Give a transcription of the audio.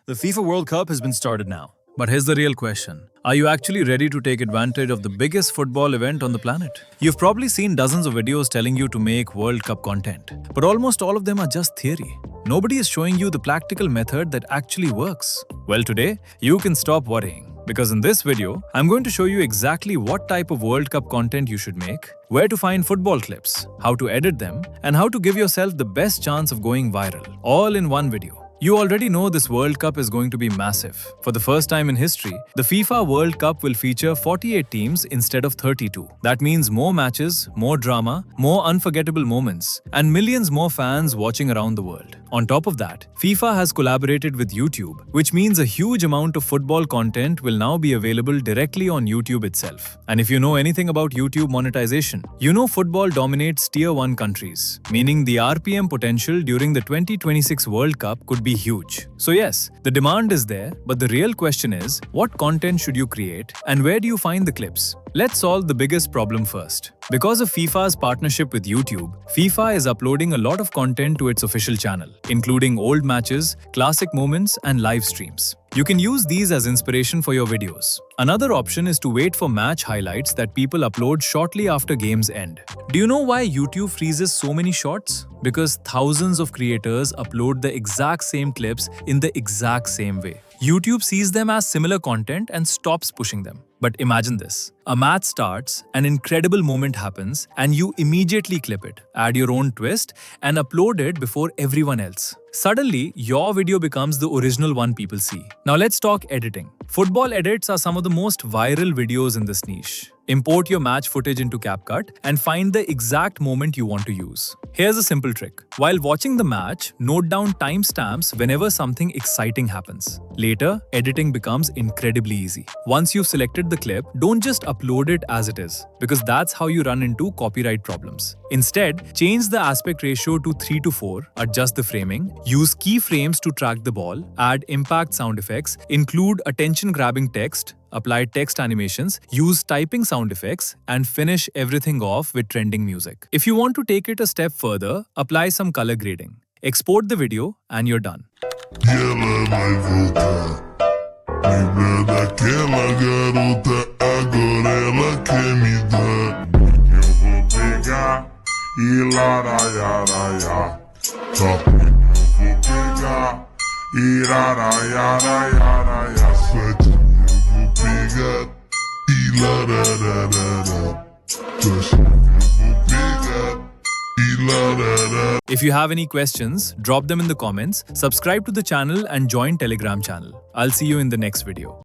The FIFA World Cup has been started now. But here's the real question. Are you actually ready to take advantage of the biggest football event on the planet? You've probably seen dozens of videos telling you to make World Cup content. But almost all of them are just theory. Nobody is showing you the practical method that actually works. Well, today, you can stop worrying. Because in this video, I'm going to show you exactly what type of World Cup content you should make, where to find football clips, how to edit them, and how to give yourself the best chance of going viral, all in one video. You already know this World Cup is going to be massive. For the first time in history, the FIFA World Cup will feature 48 teams instead of 32. That means more matches, more drama, more unforgettable moments, and millions more fans watching around the world. On top of that, FIFA has collaborated with YouTube, which means a huge amount of football content will now be available directly on YouTube itself. And if you know anything about YouTube monetization, you know football dominates Tier 1 countries, meaning the RPM potential during the 2026 World Cup could be huge. So yes, the demand is there, but the real question is, what content should you create and where do you find the clips? Let's solve the biggest problem first. Because of FIFA's partnership with YouTube, FIFA is uploading a lot of content to its official channel, including old matches, classic moments, and live streams. You can use these as inspiration for your videos. Another option is to wait for match highlights that people upload shortly after games end. Do you know why YouTube freezes so many shots? Because thousands of creators upload the exact same clips in the exact same way. YouTube sees them as similar content and stops pushing them. But imagine this. A match starts, an incredible moment happens, and you immediately clip it, add your own twist, and upload it before everyone else. Suddenly, your video becomes the original one people see. Now let's talk editing. Football edits are some of the most viral videos in this niche. Import your match footage into CapCut and find the exact moment you want to use. Here's a simple trick. While watching the match, note down timestamps whenever something exciting happens. Later, editing becomes incredibly easy. Once you've selected the clip, don't just upload it as it is, because that's how you run into copyright problems. Instead, change the aspect ratio to 3:4, adjust the framing, use keyframes to track the ball, add impact sound effects, include attention-grabbing text, apply text animations, use typing sound effects, and finish everything off with trending music. If you want to take it a step further, apply some color grading. Export the video and you're done. Ela vai voltar. Lembra daquela garota, agora ela quer me dar. Eu vou pegar e laraiaraia. Tá, eu vou pegar e laraiaraia. Sete, eu vou pegar e larararara. Tá, eu vou pegar. If you have any questions, drop them in the comments, subscribe to the channel and join Telegram channel. I'll see you in the next video.